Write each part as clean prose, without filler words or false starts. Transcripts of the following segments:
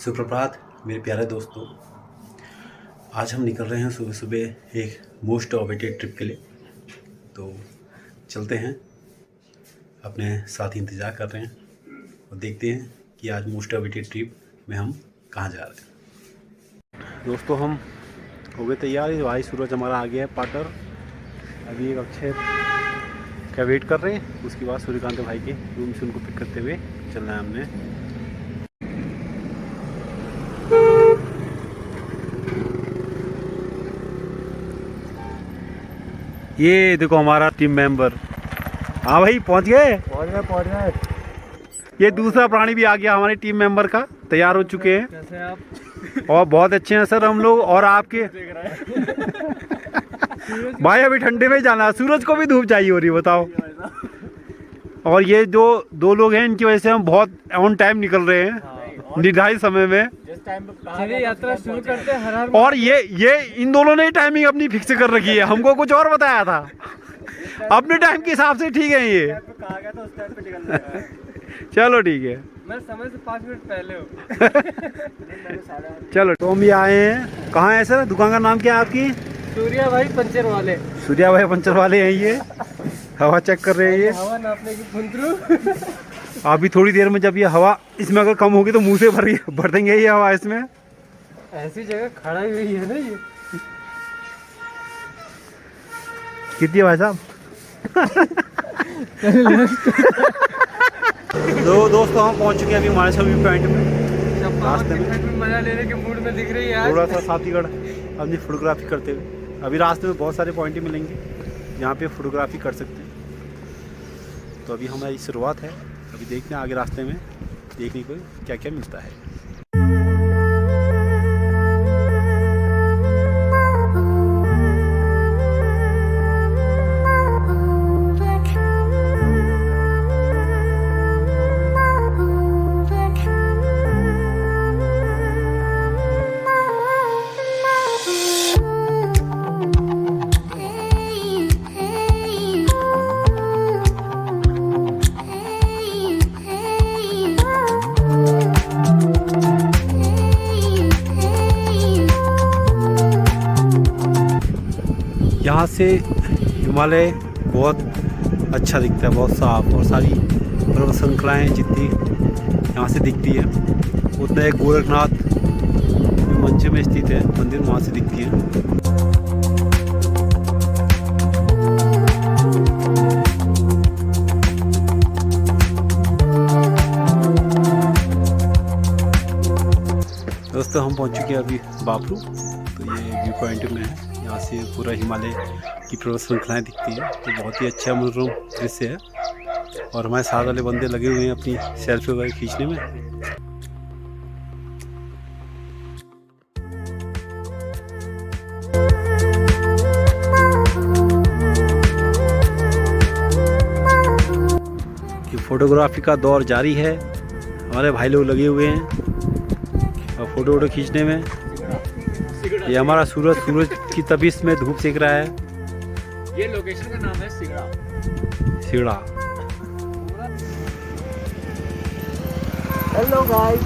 सुप्रभात मेरे प्यारे दोस्तों। आज हम निकल रहे हैं सुबह सुबह एक मोस्ट अवेटेड ट्रिप के लिए। तो चलते हैं, अपने साथी इंतज़ार कर रहे हैं और देखते हैं कि आज मोस्ट अवेटेड ट्रिप में हम कहाँ जा रहे हैं। दोस्तों हम हो गए तैयार। भाई सूरज हमारा आ गया है पार्टनर। अभी एक अक्षय का वेट कर रहे हैं, उसके बाद सूर्यकांत भाई के रूम से उनको पिक करते हुए चलना है हमने। ये देखो हमारा टीम मेंबर। हाँ भाई पहुंच गए। ये दूसरा प्राणी भी आ गया हमारे टीम मेंबर का, तैयार हो चुके हैं। कैसे हैं आप? और बहुत अच्छे हैं सर हम लोग। और आपके भाई अभी ठंडे में जाना है, सूरज को भी धूप चाहिए हो रही, बताओ। और ये जो दो लोग हैं इनकी वजह से हम बहुत ऑन टाइम निकल रहे हैं, निर्धारित समय में। चलिए यात्रा शुरू करते हैं। हर हर और ये इन दोनों ने टाइमिंग अपनी फिक्स कर रखी है, हमको कुछ और बताया था। अपने टाइम के हिसाब से ठीक है ये। चलो ठीक है, मैं समय से 5 मिनट पहले हूँ। चलो। तो हम भी आए हैं। कहाँ है सर? दुकान का नाम क्या है आपकी? सूर्या भाई पंचर वाले। सूर्या भाई पंचर वाले हैं ये। हवा चेक कर रहे हैं ये। हवा नापने की फुंतरू। अभी थोड़ी देर में जब ये हवा इसमें अगर कम होगी तो मुंह से भर देंगे ये हवा इसमें। ऐसी जगह खड़ा ही हुई है ना ये। कितनी है भाई साहब? तो दोस्तों हम पहुंच चुके हैं अभी हमारे सभी पॉइंट में। रास्ते में मजा लेने के मूड में दिख रही है थोड़ा सा साथीगढ़ अपनी फोटोग्राफी करते हुए। अभी रास्ते में बहुत सारे पॉइंट मिलेंगे जहाँ पे फोटोग्राफी कर सकते हैं। तो अभी हमारी शुरुआत है, अभी देखते हैं आगे रास्ते में देखने को क्या क्या मिलता है। यहाँ से हिमालय बहुत अच्छा दिखता है, बहुत साफ। और सारी पर्वत श्रृंखलाएँ जितनी यहाँ से दिखती है, उतना एक गोरखनाथ मंच में स्थित है मंदिर, वहाँ से दिखती है। दोस्तों हम पहुँच चुके हैं अभी बापरू। तो ये व्यू पॉइंट में है, यहाँ से पूरा हिमालय की पर्वत श्रृंखलाएँ दिखती है। तो बहुत ही अच्छा मनोरम दृश्य है। और हमारे साथ वाले बंदे लगे हुए हैं अपनी सेल्फी वगैरह खींचने में। ये फोटोग्राफी का दौर जारी है, हमारे भाई लोग लगे हुए हैं और फोटो वोटो खींचने में। ये हमारा सूरज की तपिश में धूप सेक रहा है। ये लोकेशन का नाम है सिगड़ा। Hello guys.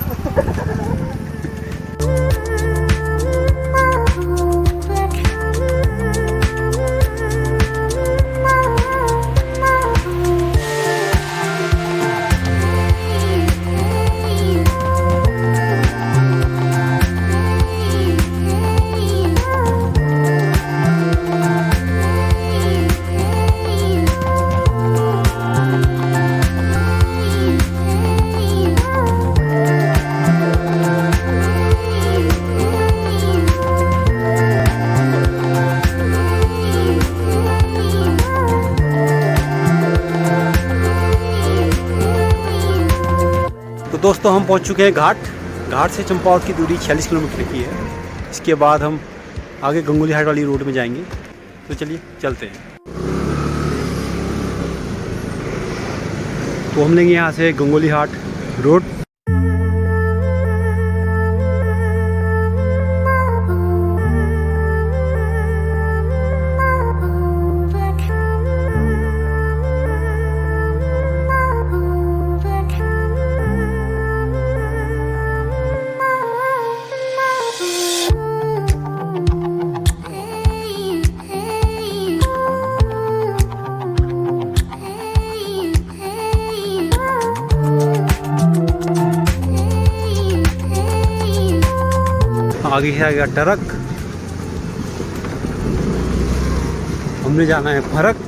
तो दोस्तों हम पहुंच चुके हैं घाट से चंपावत की दूरी 46 किलोमीटर की है। इसके बाद हम आगे गंगोली हाट वाली रोड में जाएंगे। तो चलिए चलते हैं। तो हम लेंगे यहाँ से गंगोली हाट रोड। आगे है आ गया ट्रक, हमने जाना है फरक।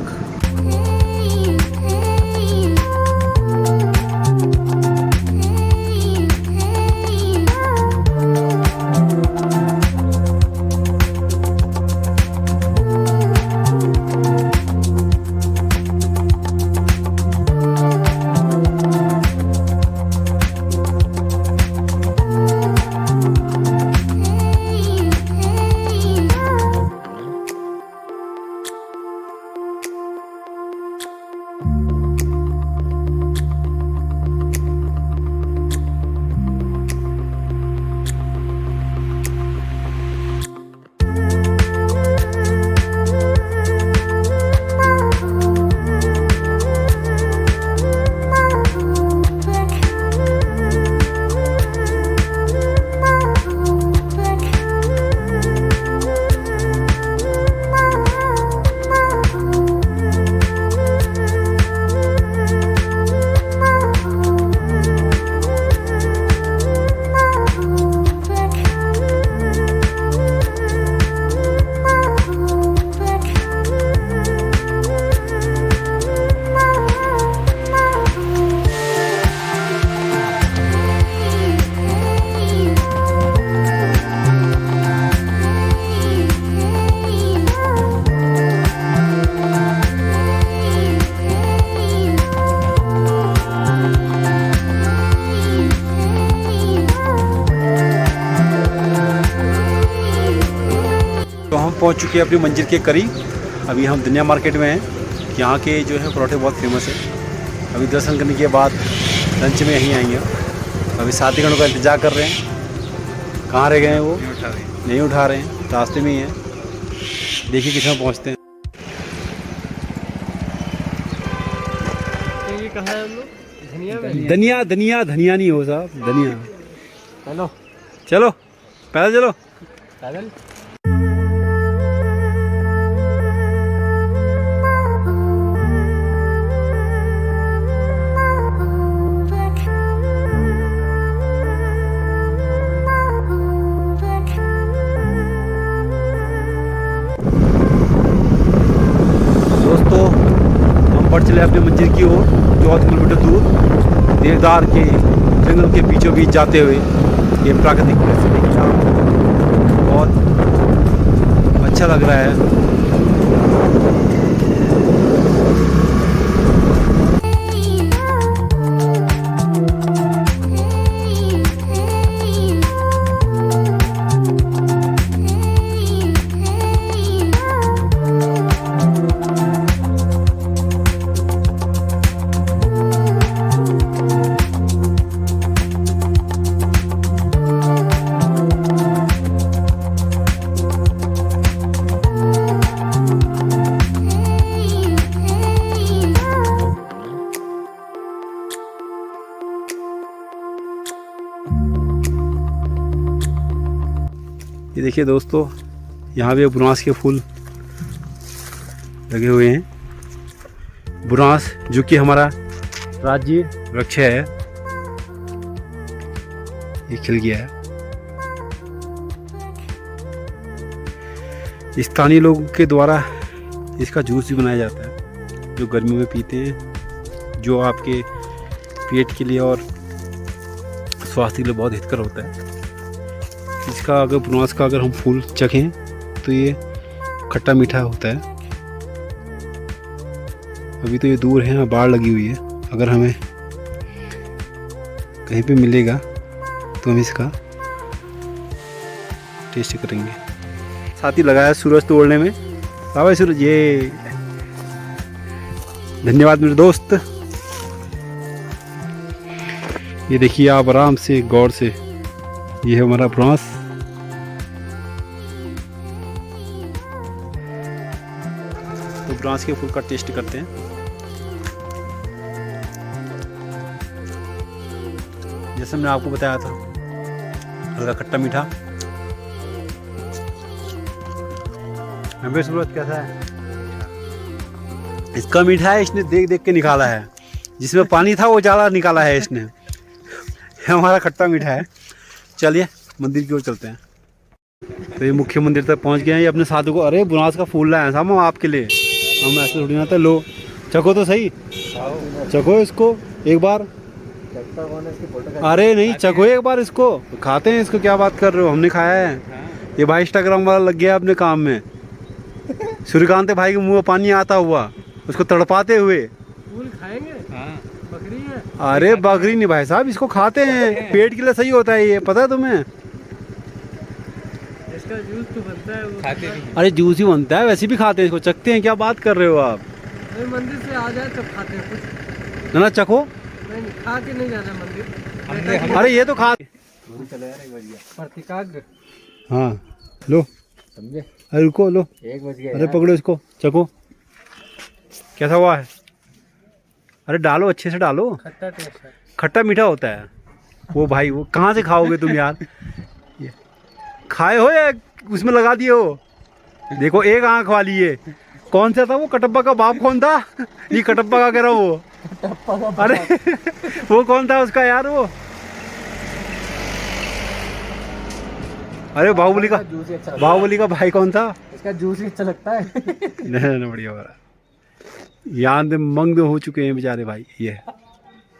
तो हम पहुंच चुके हैं अपनी मंजिल के करीब। अभी हम दुनिया मार्केट में हैं। यहाँ के जो है परोठे बहुत फेमस है। अभी दर्शन करने के बाद लंच में यहीं आएंगे। अभी साथीगणों का इंतजार कर रहे हैं। कहाँ रह गए हैं वो? नहीं उठा रहे हैं, रास्ते में ही हैं। देखिए कितना पहुँचते हैं। ये कहाँ है हम लोग? धनिया में? धनिया धनिया धनिया नहीं हो साहब, धनिया। चलो चलो पैदल चलो। पैदल। दोस्तों हम बढ़ चले अपनी मंजिल की ओर 14 किलोमीटर दूर। देवदार के जंगल के बीचों बीच जाते हुए ये प्राकृतिक दृश्य देखना बहुत अच्छा लग रहा है। ये देखिए दोस्तों, यहाँ पे बुरांस के फूल लगे हुए हैं। बुरांस जो कि हमारा राज्य वृक्ष है, ये खिल गया है। स्थानीय लोगों के द्वारा इसका जूस भी बनाया जाता है, जो गर्मियों में पीते हैं, जो आपके पेट के लिए और स्वास्थ्य के लिए बहुत हितकर होता है। इसका अगर बुरांस का अगर हम फूल चखें तो ये खट्टा मीठा होता है। अभी तो ये दूर है, बाढ़ लगी हुई है। अगर हमें कहीं पे मिलेगा तो हम इसका टेस्ट करेंगे। साथ ही लगाया सूरज तोड़ने में। भाई सूरज, ये धन्यवाद मेरे दोस्त। ये देखिए आप आराम से गौर से, ये है हमारा बुरांस। तो बुरांस के फूल का टेस्ट करते हैं। जैसे मैंने आपको बताया था, हल्का खट्टा मीठा। सूरज कैसा है? इसका मीठा है, इसने देख देख के निकाला है। जिसमें पानी था वो ज़्यादा निकाला है इसने। हमारा खट्टा मीठा है। चलिए मंदिर की ओर चलते हैं। तो ये मुख्य मंदिर तक पहुंच गए हैं। ये अपने साधु को, अरे बुनास का फूल लाए हैं साहब हम आपके लिए, हम ऐसे थोड़ी ना थे। लो चखो तो सही, चखो इसको एक बार। अरे नहीं चखो एक बार इसको, खाते हैं इसको, क्या बात कर रहे हो, हमने खाया है। ये भाई इंस्टाग्राम वाला लग गया अपने काम में। सूर्यकांत भाई के मुंह में पानी आता हुआ उसको तड़पाते हुए। फूल खाएंगे? बकरी है? अरे बकरी नहीं भाई साहब, इसको खाते हैं, पेट के लिए सही होता है ये, पता है तुम्हें? इसका जूस तो बनता है, वो खाते हैं। अरे जूस ही बनता है, वैसे भी खाते हैं इसको, चखते हैं, क्या बात कर रहे हो आप? मंदिर से आ जाए तब खाते हैं कुछ। ना चखो, नहीं खा के नहीं जाना मंदिर। अरे ये तो खा। प्रतिकाग्र। हाँ लो, समझे? अरे रुको, लो, 1 बज गया। अरे पकड़ो इसको, चखो कैसा हुआ है। अरे डालो, अच्छे से डालो, खट्टा टेस्ट है। खट्टा मीठा होता है वो भाई, वो कहाँ से खाओगे तुम यार? ये खाए हो या उसमें लगा दिए हो? देखो एक आंख वाली है, कौन सा था वो, कटप्पा का बाप कौन था? ये कटप्पा का कह रहा हूँ वो, अरे वो कौन था उसका यार वो, अरे बाहुबली का, बाहुबली का भाई कौन था? इसका जूस ही अच्छा लगता है। नहीं बढ़िया हो रहा है। यहाँ दे मंग हो चुके हैं बेचारे भाई, ये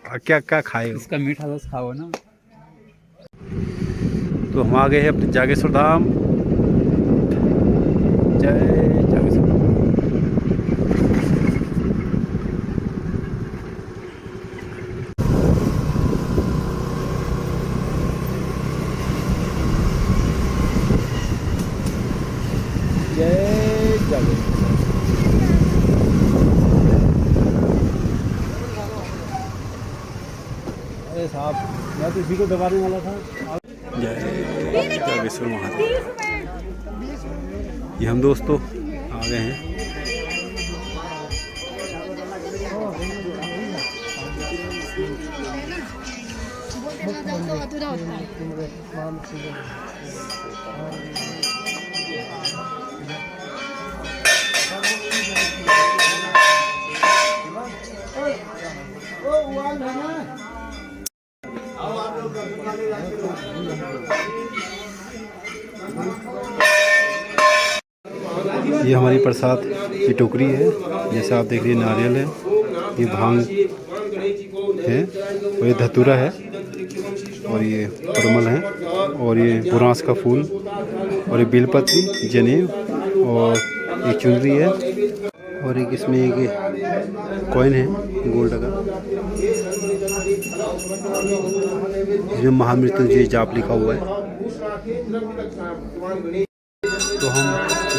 क्या क्या खाए हो? इसका मीठा रस खाओ ना। तो हम आ गए हैं अपने जागेश्वर धाम। जय जागेश्वर धाम। जय जागेश्वर। अरे साहब मैं तो इसी को दबाने वाला था। जय जागेश्वर महादेव। ये हम दोस्तों आ गए हैं। ये हमारी प्रसाद की टोकरी है, जैसे आप देख रहे हैं, नारियल है, ये भांग है, और ये धतूरा है, और ये परमल है, और ये बुरांस का फूल, और ये बेलपत्री, जनेऊ, और एक चुनरी है, और एक इसमें एक कॉइन है गोल्ड का, इसमें महामृत्युंजय जाप लिखा हुआ है। तो हम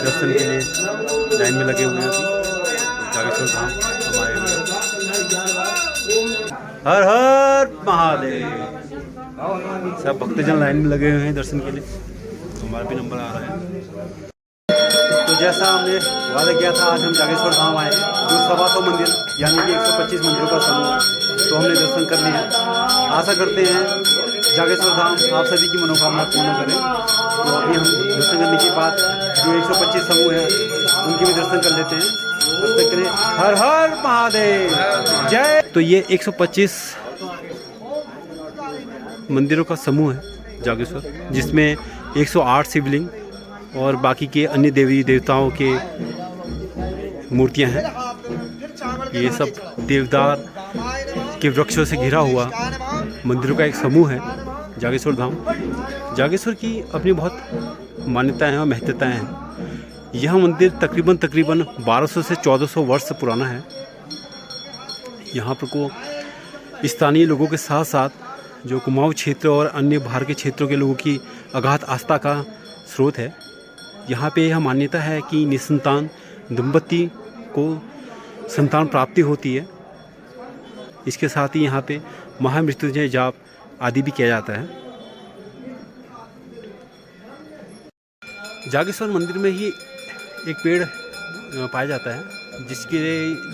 दर्शन के लिए लाइन में लगे हुए हैं अभी, जागेश्वर धाम हम आए हुए हैं। हर हर महादेव। सब भक्तजन लाइन में लगे हुए हैं दर्शन के लिए, तो हमारा भी नंबर आ रहा है। तो जैसा हमने वादा किया था, आज हम जागेश्वर धाम आए, जो 125 मंदिर यानी कि 125 मंदिरों का समूह, तो हमने दर्शन कर लिए हैं। आशा करते हैं जागेश्वर धाम आप सभी की मनोकामना पूर्ण करें। तो अभी हम दर्शन करने के बाद जो 125 समूह हैं उनके भी दर्शन कर लेते हैं। तब तक के लिए हर हर महादेव जय। तो ये 125 मंदिरों का समूह है जागेश्वर, जिसमें 108 शिवलिंग और बाकी के अन्य देवी देवताओं के मूर्तियां हैं। ये सब देवदार के वृक्षों से घिरा हुआ मंदिरों का एक समूह है जागेश्वर धाम। जागेश्वर की अपनी बहुत मान्यताएं हैं और महत्ताएं हैं। यह मंदिर तकरीबन 1200 से 1400 वर्ष पुराना है। यहाँ पर को स्थानीय लोगों के साथ साथ जो कुमाऊं क्षेत्र और अन्य बाहर के क्षेत्रों के लोगों की अगाध आस्था का स्रोत है। यहाँ पे यह मान्यता है कि निसंतान दंपति को संतान प्राप्ति होती है। इसके साथ ही यहाँ पे महामृत्युंजय जाप आदि भी किया जाता है। जागेश्वर मंदिर में ही एक पेड़ पाया जाता है, जिसके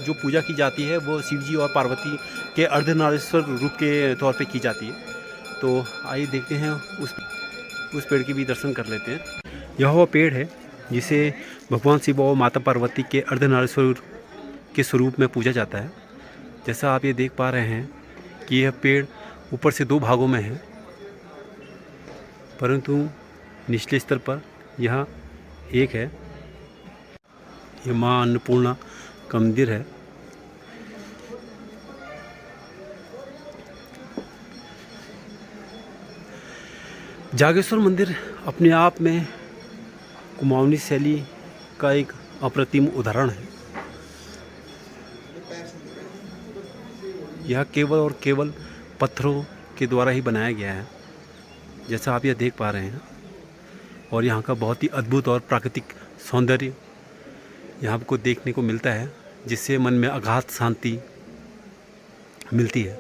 जो पूजा की जाती है वो शिव जी और पार्वती के अर्धनारीश्वर रूप के तौर पे की जाती है। तो आइए देखते हैं, उस पेड़ के भी दर्शन कर लेते हैं। यह वो पेड़ है जिसे भगवान शिव और माता पार्वती के अर्धनारीश्वर के स्वरूप में पूजा जाता है। जैसा आप ये देख पा रहे हैं कि यह पेड़ ऊपर से 2 भागों में है, परंतु निचले स्तर पर यहाँ एक है, ये माँ अन्नपूर्णा का मंदिर है। जागेश्वर मंदिर अपने आप में कुमाऊनी शैली का एक अप्रतिम उदाहरण है। यह केवल और केवल पत्थरों के द्वारा ही बनाया गया है, जैसा आप यह देख पा रहे हैं। और यहाँ का बहुत ही अद्भुत और प्राकृतिक सौंदर्य यहाँ आपको देखने को मिलता है, जिससे मन में अगाध शांति मिलती है।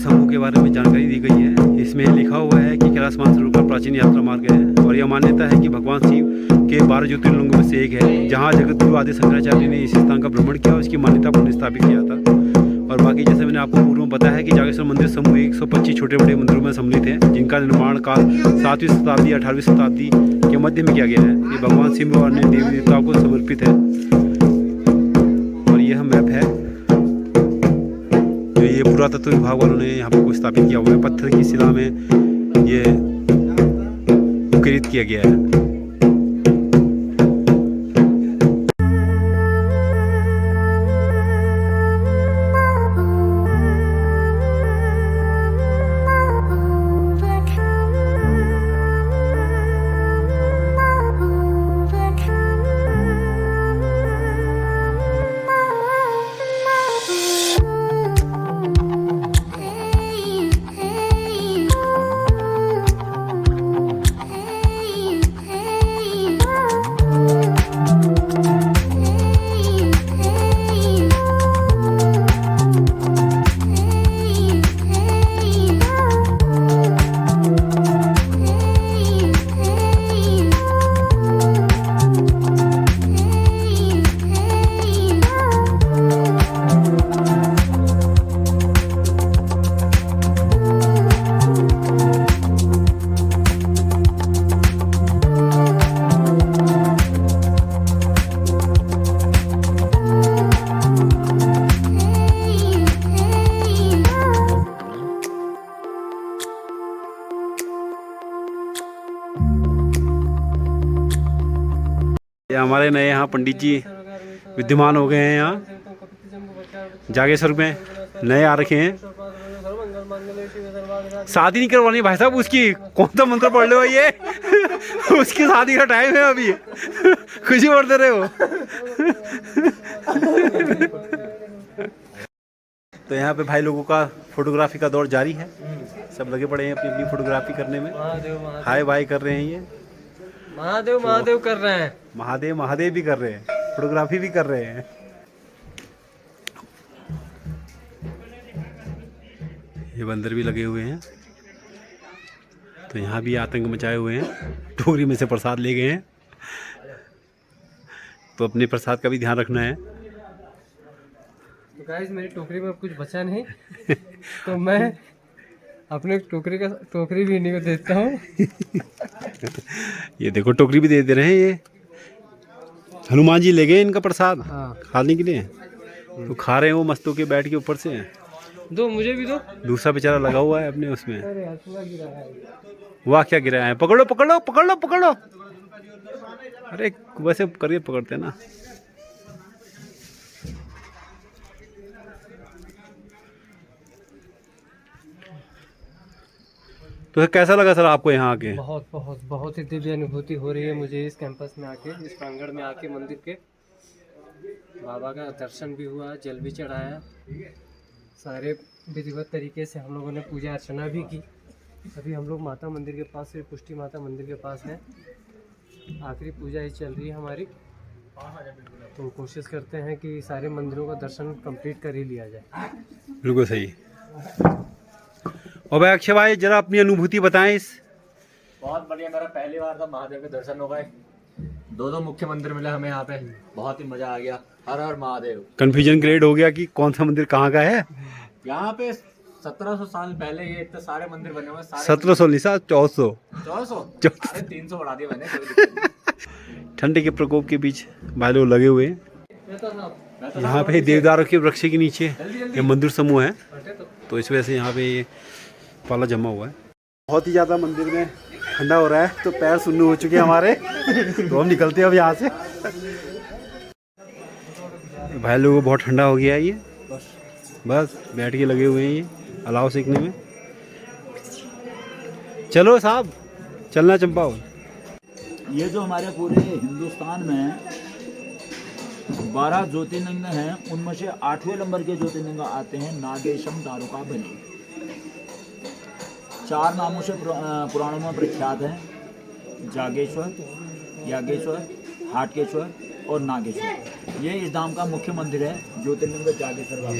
समूह के बारे में जानकारी दी गई है। इसमें लिखा हुआ है कि कैलाश मानसरोवर का प्राचीन यात्रा मार्ग है और यह मान्यता है कि भगवान शिव के 12 ज्योतिर्लिंगों में से एक है, जहां जगतगुरु आदि शंकराचार्य ने इस स्थान का भ्रमण किया और इसकी मान्यता पुनर्स्थापित किया था। और बाकी जैसे मैंने आपको पूर्व में बताया है कि जागेश्वर मंदिर समूह 125 छोटे बड़े मंदिरों में सम्मिलित है, जिनका निर्माण काल 7वीं शताब्दी 18वीं शताब्दी के मध्य में किया गया है। ये भगवान शिव और अन्य देवी देवताओं को समर्पित है। और यह मैप है जो ये पुरातत्व विभाग वालों ने यहाँ पर स्थापित किया हुआ है। पत्थर की शिला में ये उकेरित किया गया है। ये हमारे नए यहाँ पंडित जी विद्यमान हो गए हैं। यहाँ जागेश्वर में नए आ रखे हैं। शादी नहीं करवानी भाई साहब, उसकी कौन सा मंत्र पढ़ लो ये उसकी शादी का टाइम है अभी, खुशी बढ़ते रहे हो। तो यहाँ पे भाई लोगों का फोटोग्राफी का दौर जारी है। सब लगे पड़े हैं अपनी अपनी फोटोग्राफी करने में। हाय बाय कर रहे हैं। ये महादेव महादेव कर रहे हैं। महादेव महादेव भी कर रहे हैं, फोटोग्राफी भी कर रहे हैं। ये बंदर भी लगे हुए हैं। तो यहाँ भी आतंक मचाए हुए हैं, टोकरी में से प्रसाद ले गए हैं, तो अपने प्रसाद का भी ध्यान रखना है। तो गाइस मेरी टोकरी में अब कुछ बचा नहीं तो मैं अपने टोकरी भी इन्हीं को देता हूँ। ये देखो टोकरी भी दे रहे हैं, ये हनुमान जी ले गए इनका प्रसाद खाने के लिए, तो खा रहे हैं वो मस्त होके बैठ के ऊपर से। दो मुझे भी दो। दूसरा बेचारा लगा हुआ है अपने उसमें। अरे यार पूरा गिरा है। वाह क्या गिरा है, पकड़ो पकड़ो पकड़ लो पकड़ लो। अरे वैसे करके पकड़ते हैं ना। तो कैसा लगा सर आपको यहाँ आके? बहुत बहुत बहुत ही दिव्य अनुभूति हो रही है मुझे इस कैंपस में आके, इस प्रांगण में आके, मंदिर के। बाबा का दर्शन भी हुआ, जल भी चढ़ाया, सारे विधिवत तरीके से हम लोगों ने पूजा अर्चना भी की। अभी हम लोग माता मंदिर के पास, श्री पुष्टि माता मंदिर के पास हैं। आखिरी पूजा ही चल रही है हमारी, तो कोशिश करते हैं कि सारे मंदिरों का दर्शन कंप्लीट कर ही लिया जाए। बिल्कुल सही। और भाई अक्षय भाई जरा अपनी अनुभूति बताएं इस। बहुत बढ़िया, मेरा पहली बार था, महादेव के दर्शन हो गए, दो मुख्य मंदिर मिले हमें यहाँ पे, बहुत ही मजा आ गया। हर हर महादेव। कंफ्यूजन क्रिएट हो गया कि कौन सा मंदिर कहाँ का है। यहाँ पे 1700 साल पहले ये इतने सारे मंदिर बने हुए। 1700 नहीं सर 1400 अरे 300 बढ़ा दिया मैंने, कोई दिक्कत नहीं। ठंडे के प्रकोप के बीच भाई लोग लगे हुए हैं। यहाँ पे देवदारों के वृक्ष के नीचे ये मंदिर समूह है, तो इस वजह से यहाँ पे ये पाला जमा हुआ है। बहुत ही ज़्यादा मंदिर में ठंडा हो रहा है, तो पैर सुन्नू हो चुके हैं हमारे। तो हम निकलते हैं अब यहाँ से। भाई लोगों को बहुत ठंडा हो गया है, ये बस बैठ के लगे हुए हैं ये अलाव सेकने में। चलो साहब चलना चंपाओ। ये जो हमारे पूरे हिंदुस्तान में 12 ज्योतिर्लिंग हैं, उनमें से 8वें नंबर के ज्योतिर्लिंग आते हैं नागेशम दारुका बनी। 4 नामों से पुराणों में प्रख्यात हैं, जागेश्वर, यागेश्वर, हाटकेश्वर और नागेश्वर। ये इस धाम का मुख्य मंदिर है, ज्योतिर्लिंग जागेश्वर बाबा।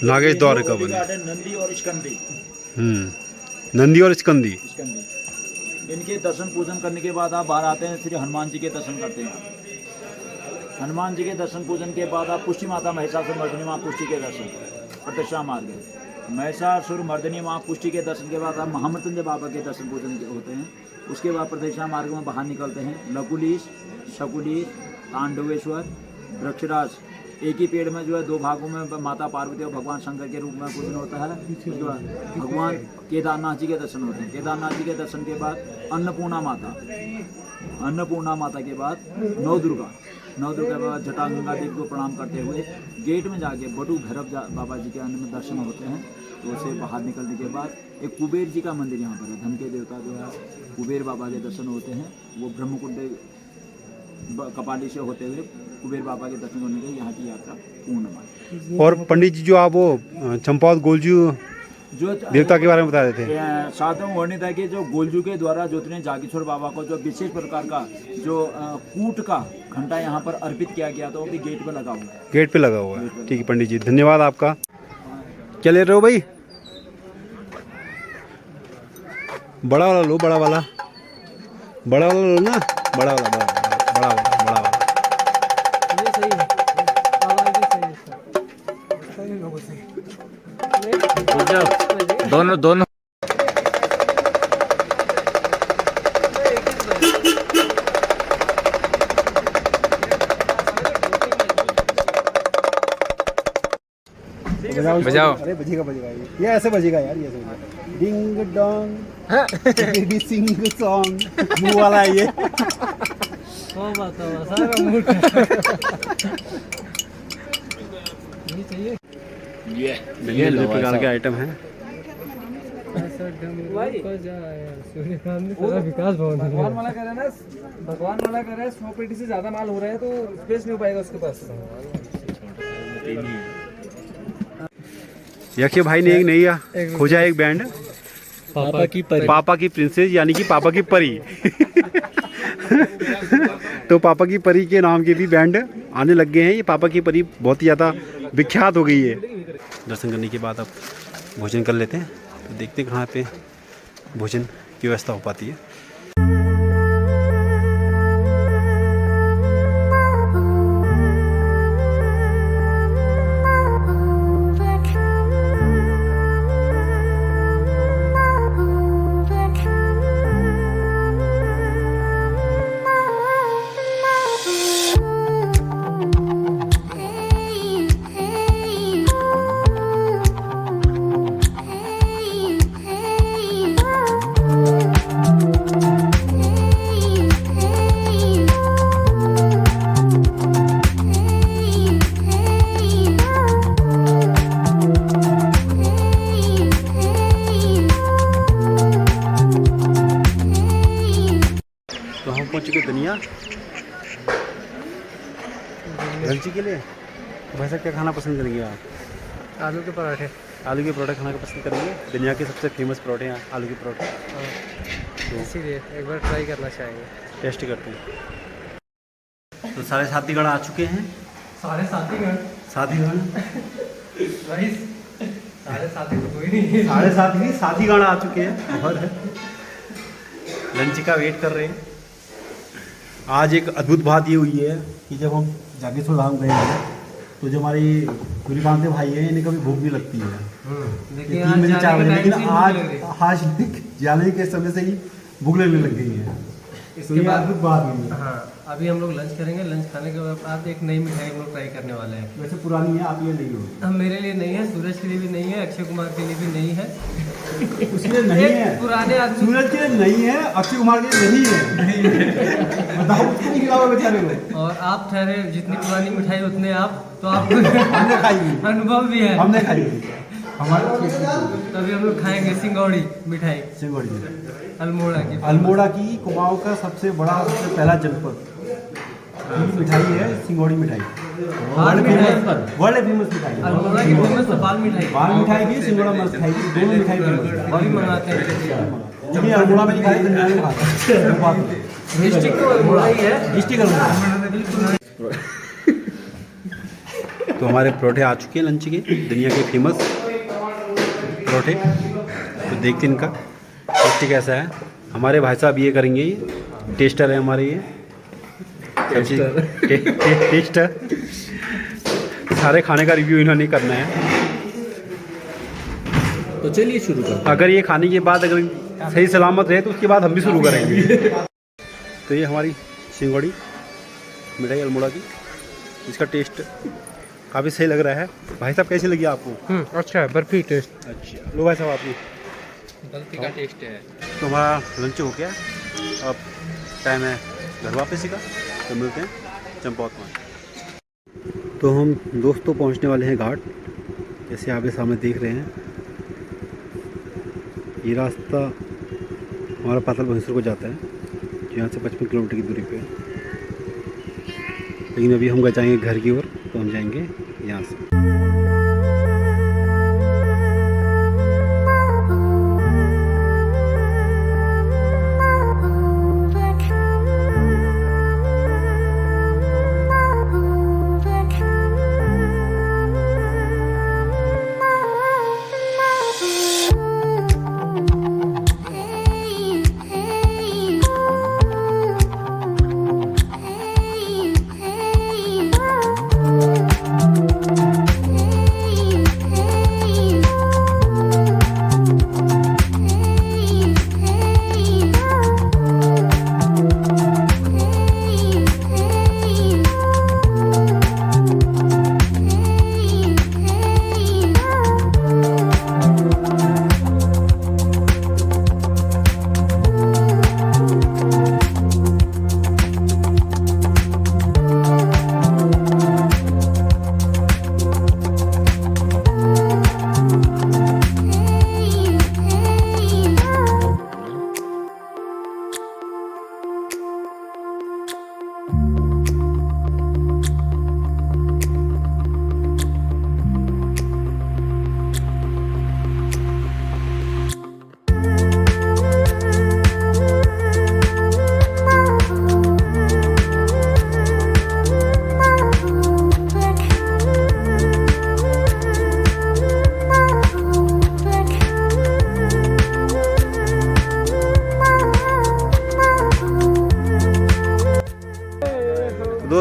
नागेश द्वारका बनी। नंदी और स्कंदी। नंदी और स्कंदी। इनके दर्शन पूजन करने के बाद आप बाहर आते हैं, श्री हनुमान जी के दर्शन करते हैं। हनुमान जी के दर्शन पूजन के बाद आप पुष्टि माता महिषासुर मर्दिनी माँ पुष्टि के दर्शन, प्रतिष्ठा मार्ग है। महिषासुर मर्दिनी माँ पुष्टि के दर्शन के बाद आप महामृत्युंजय बाबा के दर्शन पूजन होते हैं। उसके बाद प्रतिष्ठा मार्ग में बाहर निकलते हैं। लकुलीश, शकुलीश, तांडवेश्वर, वृक्षराज, एक ही पेड़ में जो है 2 भागों में माता पार्वती और भगवान शंकर के रूप में पूजन होता है। जो भगवान केदारनाथ जी के दर्शन होते हैं। केदारनाथ जी के दर्शन के बाद अन्नपूर्णा माता, अन्नपूर्णा माता के बाद नवदुर्गा के बाद जटागंगा देवी को प्रणाम करते हुए गेट में जाके बटू भैरव बाबा जी के अंदर में दर्शन होते हैं। तो उसे बाहर निकलने के बाद एक कुबेर जी का मंदिर यहाँ पर है। धन के देवता जो है कुबेर बाबा के दर्शन होते हैं। वो ब्रह्मकुंड कपाली से होते हुए कुबेर बाबा के दर्शन करने के यहाँ की यात्रा पूर्ण हुई। और पंडित जी जो आप वो चंपावत गोलजू जो देवता के बारे में बता रहे थे, सातवें वर्णित है कि जो गोलजू के द्वारा ज्योतिर्लिंग जागेश्वर बाबा को जो विशेष प्रकार का जो कूट का घंटा यहाँ पर अर्पित किया गया था, वो भी गेट पर लगा हुआ है। गेट पे लगा हुआ है। ठीक है पंडित जी, धन्यवाद आपका। क्या ले रहे हो भाई? बड़ा वाला लो, बड़ा वाला, बड़ा वाला लो ना, बड़ा वाला, बड़ा वाला, बड़ा वाला, बड़ा वाला। ये सही है, आवाज भी सही है, सही लोगों से। दोनों बजाओ। अरे बजेगा ये ऐसे बजेगा यार, ये ऐसे बजेगा। Ding dong baby sing song, मुंह वाला है ये। सारा मूड ये चाहिए। ये दो प्रकार के आइटम हैं। सूर्यकांत ने पूरा विकास भवन भगवान वाला कह रहा है ना, भगवान वाला कह रहा है 100 पेटी से ज्यादा माल हो रहा है तो स्पेस नहीं हो पाएगा उसके पास। यक्षय भाई ने एक नई खोजा एक बैंड, पापा की प्रिंसेस यानी कि पापा की परी। तो पापा की परी के नाम के भी बैंड आने लग गए हैं। ये पापा की परी बहुत ही ज़्यादा विख्यात हो गई है। दर्शन करने के बाद अब भोजन कर लेते हैं। तो देखते हैं कहाँ पे भोजन की व्यवस्था हो पाती है। तो हम पहुंच चुके दुनिया लंच के लिए। तो भाई साहब क्या खाना पसंद करेंगे आप? आलू के पराठे। आलू के पराठे खाना पसंद करेंगे। दुनिया के सबसे फेमस पराठे हैं आलू के पराठे, तो इसीलिए एक बार ट्राई करना चाहेंगे। टेस्ट करते हैं। तो सारे साथीगण आ चुके हैं। सारे साथीगण साथीगण भाई, सारे साथी तो कोई नहीं है। साढ़े साथीगण आ चुके हैं और लंच का वेट कर रहे हैं। आज एक अद्भुत बात ये हुई है कि जब हम जागेश्वर धाम गए हैं तो जो हमारी गुरीकांत भाई हैं इन्हें कभी भूख नहीं लगती है। लेकिन 3 बजे 4 बजे, लेकिन आज आज जाने के समय से ही भूख लगने लग गई है। इसके तो ये बाद अद्भुत बात हुई है। हाँ, अभी हम लोग लंच करेंगे। लंच खाने के बाद एक नई मिठाई हम लोग ट्राई करने वाले हैं। वैसे पुरानी है, आप ये नहीं हो। हम मेरे लिए नहीं है, सूरज के लिए भी नहीं है, अक्षय कुमार के लिए भी नहीं है। उसके लिए नहीं एक है, पुराने आदमी सूरज के लिए नहीं है, अक्षय कुमार के लिए नहीं है। बताओ उसको नहीं खिलाओ बेचारे को। और आप ठहरे जितनी पुरानी मिठाई उतने आप, तो आपको हमने खाई हुई, अनुभव भी है। हमने खाई हुई हमारे तभी हम लोग खाएंगे सिंगौड़ी मिठाई सिंगौड़ी अल्मोड़ा की कुमाऊं का सबसे बड़ा सबसे पहला जनपद मिठाई है सिंगौड़ी मिठाई। बाल मिठाई वर्ल्ड फेमस मिठाई है। अल्मोड़ा की फेमस बाल मिठाई। बाल मिठाई भी सिंगौड़ा मिठाई भी, दोनों मिठाई फेमस है। वही मंगाते हैं। क्योंकि अल्मोड़ा में लिखा है दुनिया में खाता है। डिस्ट्रिक्ट तो अल्मोड़ा ही है। डिस्ट्रिक्ट अल्मोड़ा। तो हमारे परोठे आ चुके हैं लंच के, दुनिया के फेमस परोठे। तो देखते हैं इनका टेस्ट कैसा है। हमारे भाई साहब ये करेंगे, ये टेस्टर है हमारे, ये टेस्टर। सारे खाने का रिव्यू इन्होंने करना है। तो चलिए शुरू करते अगर ये खाने के बाद अगर सही सलामत रहे तो उसके बाद हम भी शुरू करेंगे। तो ये हमारी सिंगौड़ी मिठाई अल्मोड़ा की, इसका टेस्ट काफ़ी सही लग रहा है। भाई साहब कैसी लगी आपको? अच्छा है, बर्फी टेस्ट। अच्छा, लो भाई साहब आपकी। बर्फी का टेस्ट है। तो हमारा लंच हो गया, अब टाइम है घर वापसी का। तो मिलते हैं चंपावत में। तो हम दोस्तों पहुंचने वाले हैं घाट। जैसे आप सामने देख रहे हैं, ये रास्ता हमारा पाताल भैंसुर को जाता है, जो यहाँ से 55 किलोमीटर की दूरी पे है। लेकिन अभी हम जाएंगे घर की ओर, तो हम जाएंगे यहाँ से।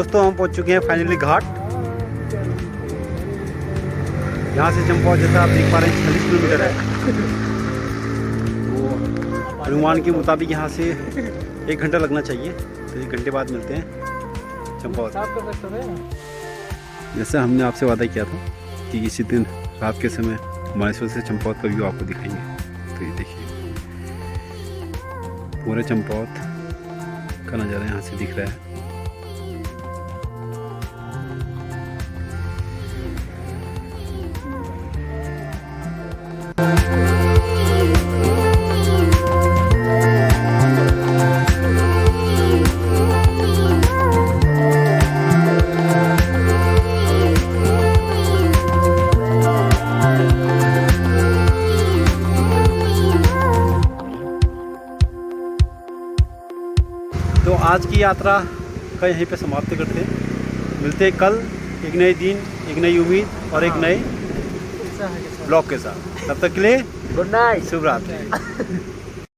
दोस्तों हम पहुंच चुके हैं फाइनली घाट। यहाँ से चंपावत जैसा आप देख पा रहे हैं 40 किलोमीटर है। तो अनुमान के मुताबिक यहाँ से 1 घंटा लगना चाहिए। तो 1 घंटे बाद मिलते हैं चंपावत। जैसा हमने आपसे वादा किया था कि इसी दिन रात के समय मानेसर से चंपावत का व्यू आपको दिखाएंगे। तो ये देखिए पूरे चंपावत का नज़ारा यहाँ से दिख रहा है। तो आज की यात्रा का यहीं पे समाप्त करते हैं। मिलते हैं कल एक नए दिन, एक नई उम्मीद और एक नए ब्लॉग के साथ। तब तक के लिए गुड नाइट। शुभ रात्रि।